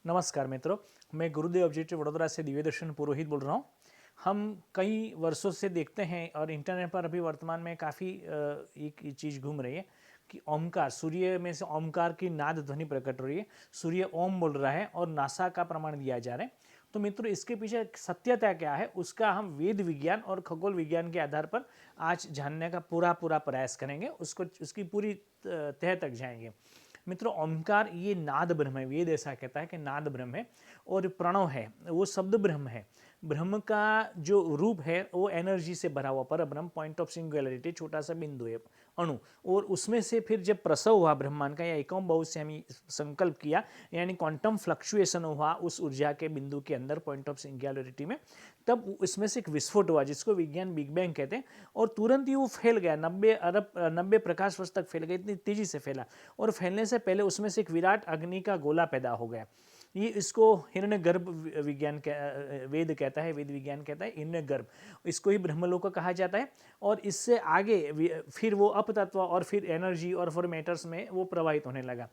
नमस्कार मित्रों, मैं गुरुदेव ऑब्जेक्टिव वडोदरा से दिव्यदर्शन पुरोहित बोल रहा हूँ। हम कई वर्षों से देखते हैं और इंटरनेट पर अभी वर्तमान में काफ़ी एक चीज़ घूम रही है कि ओमकार, सूर्य में से ओमकार की नाद ध्वनि प्रकट हो रही है। सूर्य ओम बोल रहा है और नासा का प्रमाण दिया जा रहा है। तो मित्रों, इसके पीछे सत्यता क्या है उसका हम वेद विज्ञान और खगोल विज्ञान के आधार पर आज जानने का पूरा प्रयास करेंगे। उसकी पूरी तह तक जाएंगे। मित्रों, ओमकार ये नाद ब्रह्म है। वेद ऐसा कहता है कि नाद ब्रह्म है और प्रणव है, वो शब्द ब्रह्म है। ब्रह्म का जो रूप है वो एनर्जी से भरा हुआ पर ब्रह्म, पॉइंट ऑफ सिंगुलरिटी, छोटा सा बिंदु है, अणु। और उसमें से फिर जब प्रसव हुआ ब्रह्मांड का या एकम बहुत से हमें संकल्प किया, यानी क्वांटम फ्लक्चुएशन हुआ उस ऊर्जा के बिंदु के अंदर, पॉइंट ऑफ सिंगुलरिटी में, तब इसमें से एक विस्फोट हुआ जिसको विज्ञान बिग बैंग कहते हैं। और तुरंत ही वो फैल गया, 90 प्रकाश वर्ष तक फैल गया, इतनी तेजी से फैला। और फैलने से पहले उसमें से एक विराट अग्नि का गोला पैदा हो गया। ये इसको हिरण्यगर्भ विज्ञान वेद कहता है, वेद विज्ञान कहता है हिरण्यगर्भ। इसको ही ब्रह्मलोक कहा जाता है। और इससे आगे फिर वो अपतत्व और फिर एनर्जी और फिर मैटर्स में वो प्रवाहित होने लगा।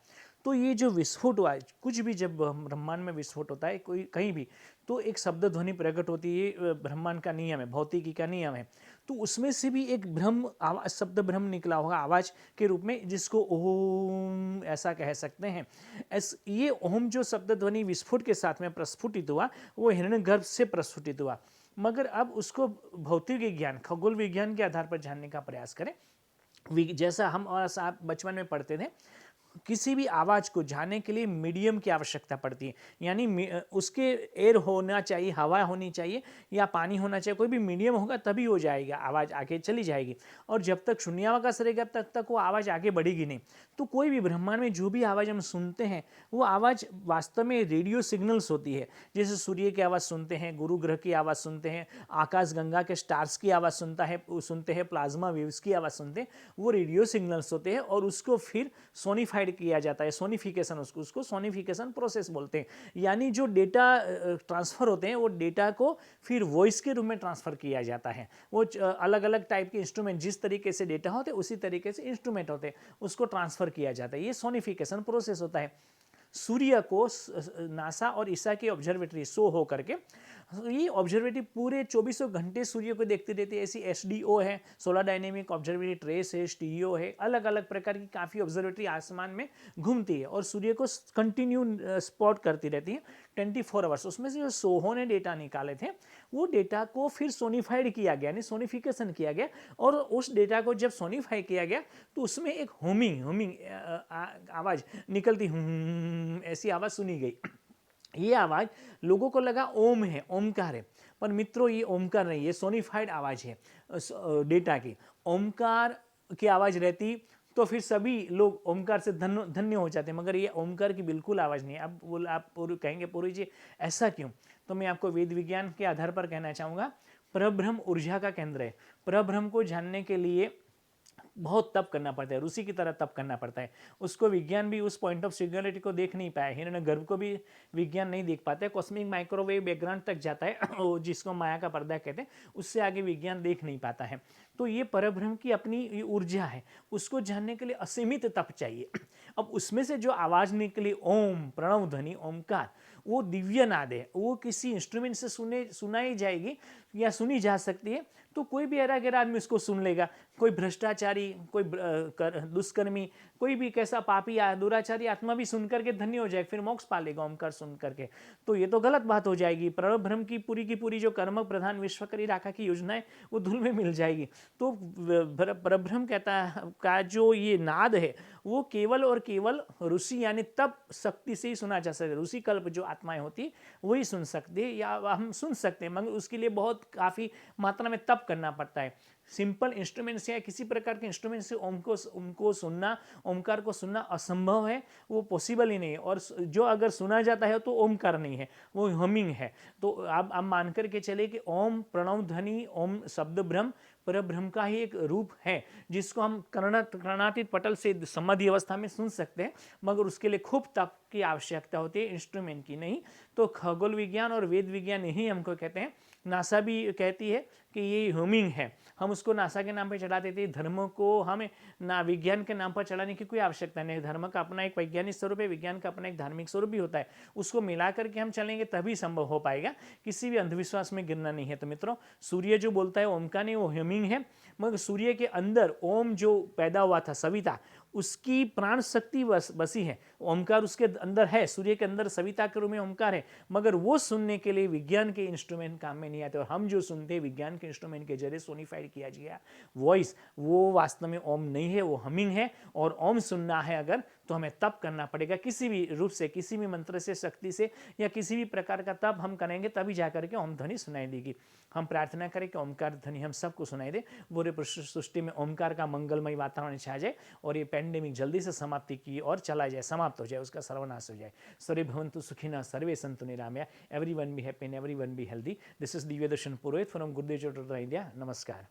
तो ये जो विस्फोट हुआ, कुछ भी जब ब्रह्मांड में विस्फोट होता है कोई कहीं भी, तो एक शब्द ध्वनि प्रकट होती है। ब्रह्मांड का नियम है, भौतिकी का नियम है। तो उसमें से भी एक ब्रह्म आवाज, शब्द ब्रह्म निकला होगा आवाज के रूप में, जिसको ओम ऐसा कह सकते हैं। ये ओम जो शब्द ध्वनि विस्फोट के साथ में प्रस्फुटित हुआ, वो हिरण्यगर्भ से प्रस्फुटित हुआ। मगर अब उसको भौतिक विज्ञान, खगोल विज्ञान के आधार पर जानने का प्रयास करें। जैसा हम और आप बचपन में पढ़ते थे, किसी भी आवाज़ को जानने के लिए मीडियम की आवश्यकता पड़ती है। यानी उसके एयर होना चाहिए, हवा होनी चाहिए या पानी होना चाहिए, कोई भी मीडियम होगा तभी हो जाएगा, आवाज़ आगे चली जाएगी। और जब तक शून्यावकाश रहेगा तब तक वो आवाज़ आगे बढ़ेगी नहीं। तो कोई भी ब्रह्मांड में जो भी आवाज़ हम सुनते हैं, वो आवाज़ वास्तव में रेडियो सिग्नल्स होती है। जैसे सूर्य की आवाज़ सुनते हैं, गुरु ग्रह की आवाज़ सुनते हैं, आकाश गंगा के स्टार्स की आवाज़ सुनते हैं, प्लाज्मा वेव्स की आवाज़ सुनते हैं, वो रेडियो सिग्नल्स होते हैं। और उसको फिर सोनिफाइड किया जाता है, सोनिफिकेशन, उसको सोनिफिकेशन प्रोसेस बोलते हैं। यानी जो डेटा ट्रांसफर होते हैं, वो डेटा को फिर वॉइस के रूप में ट्रांसफर किया जाता है। वो अलग अलग टाइप के इंस्ट्रूमेंट, जिस तरीके से डेटा होते हैं उसी तरीके से इंस्ट्रूमेंट होते हैं, उसको ट्रांसफर किया जाता है। ये सोनिफिकेशन प्रोसेस होता है। सूर्य को नासा और ईसा की ऑब्जर्वेटरी शो हो करके, ये ऑब्जर्वेटरी पूरे 24 घंटे सूर्य को देखती रहती है। ऐसी एसडीओ है, सोलर डायनेमिक ऑब्जर्वेटरी ट्रेस है, स्टीओ है, अलग अलग प्रकार की काफ़ी ऑब्जर्वेटरी आसमान में घूमती है और सूर्य को कंटिन्यू स्पॉट करती रहती है 24 आवर्स। उसमें से जो सोहो ने डेटा निकाले थे, वो डेटा को फिर सोनिफाइड किया गया, यानी सोनिफिकेशन किया गया। और उस डेटा को जब सोनिफाई किया गया तो उसमें एक हुमिंग आवाज़ निकलती, ऐसी आवाज़ सुनी गई। ये आवाज़ लोगों को लगा ओम है, ओमकार है। पर मित्रों, ये ओमकार नहीं, ये सोनिफाइड आवाज़ है डेटा की। ओमकार की आवाज़ रहती तो फिर सभी लोग ओमकार से धन्य हो जाते, मगर ये ओमकार की बिल्कुल आवाज़ नहीं है। अब आप कहेंगे पूरी जी ऐसा क्यों? तो मैं आपको वेद विज्ञान के आधार पर कहना चाहूँगा, परब्रह्म ऊर्जा का केंद्र है। परब्रह्म को जानने के लिए बहुत तप करना पड़ता है, ऋषि की तरह तप करना पड़ता है। उसको विज्ञान भी उस पॉइंट ऑफ सिंगुलरिटी को देख नहीं पाया, हिरण्यगर्भ को भी विज्ञान नहीं देख पाता है। कॉस्मिक माइक्रोवेव बैकग्राउंड तक जाता है जिसको माया का पर्दा कहते हैं, उससे आगे विज्ञान देख नहीं पाता है। तो ये परब्रह्म की अपनी ऊर्जा है, उसको जानने के लिए असीमित तप चाहिए। अब उसमें से जो आवाज़ निकली ओम, प्रणव ध्वनि, ओमकार, वो दिव्य नाद है। वो किसी इंस्ट्रूमेंट से सुनाई जाएगी या सुनी जा सकती है, तो कोई भी अरा गहरा आदमी उसको सुन लेगा। कोई भ्रष्टाचारी, कोई दुष्कर्मी, कोई भी कैसा पापी या दुराचारी आत्मा भी सुन करके धन्य हो जाएगा, फिर मोक्ष पा लेगा ओमकार सुन करके। तो ये तो गलत बात हो जाएगी। परब्रह्म की पूरी जो कर्मक प्रधान विश्वकरी राखा की योजना है, वो धूल में मिल जाएगी। तो परब्रह्म कहता का जो ये नाद है, वो केवल और केवल ऋषि यानी तप शक्ति से ही सुना जा सकता है। ऋषि कल्प जो आत्माएं होती वही सुन सकते हैं, या हम सुन सकते हैं, मगर उसके लिए बहुत काफ़ी मात्रा में तप करना पड़ता है। सिंपल इंस्ट्रूमेंट से या किसी प्रकार के इंस्ट्रूमेंट से उनको सुनना, ओमकार को सुनना असंभव है, वो पॉसिबल ही नहीं है। और जो अगर सुना जाता है तो ओमकार नहीं है, वो हमिंग है। तो आप मान करके चले कि ओम प्रणव ध्वनि, ओम शब्द ब्रह्म परब्रह्म का ही एक रूप है, जिसको हम कर्णातीत पटल से समाधि अवस्था में सुन सकते हैं, मगर उसके लिए खूब तप की आवश्यकता होती है, इंस्ट्रूमेंट की नहीं। तो खगोल विज्ञान और वेद विज्ञान यही हमको कहते हैं। नासा भी कहती है कि ये ह्यूमिंग है, हम उसको नासा के नाम पे चढ़ा देते हैं। धर्म को हमें ना विज्ञान के नाम पर चढ़ाने की कोई आवश्यकता नहीं। धर्म का अपना एक वैज्ञानिक स्वरूप है, विज्ञान का अपना एक धार्मिक स्वरूप भी होता है। उसको मिला करके हम चलेंगे तभी संभव हो पाएगा, किसी भी अंधविश्वास में गिरना नहीं है। तो मित्रों, सूर्य जो बोलता है ओम का नहीं, वो ह्यूमिंग है। मगर सूर्य के अंदर ओम जो पैदा हुआ था, सविता, उसकी प्राण शक्ति बसी है। ओमकार उसके अंदर है, सूर्य के अंदर सविता के रूप में ओमकार है। मगर वो सुनने के लिए विज्ञान के इंस्ट्रूमेंट काम में नहीं आते। और हम जो सुनते हैं विज्ञान के इंस्ट्रूमेंट के जरिए सोनिफाइड किया गया वॉइस, वो वास्तव में ओम नहीं है, वो हमिंग है। और ओम सुनना है अगर, तो हमें तप करना पड़ेगा, किसी भी रूप से, किसी भी मंत्र से, शक्ति से, या किसी भी प्रकार का तप हम करेंगे तभी जाकर के ओम ध्वनि सुनाई देगी। हम प्रार्थना करें कि ओमकार ध्वनि हम सबको सुनाई दे, पूरे सृष्टि में ओमकार का मंगलमय वातावरण छा जाए और ये पैंडेमिक जल्दी से समाप्ति की और चला जाए, समाप्त हो जाए, उसका सर्वनाश हो जाए। सर्वे भवन्तु सुखिनः, सर्वे सन्तु निरामया, everyone be happy and everyone be healthy. This is Divya Darshan Purohit from Gurudev चौटोडा, India. नमस्कार।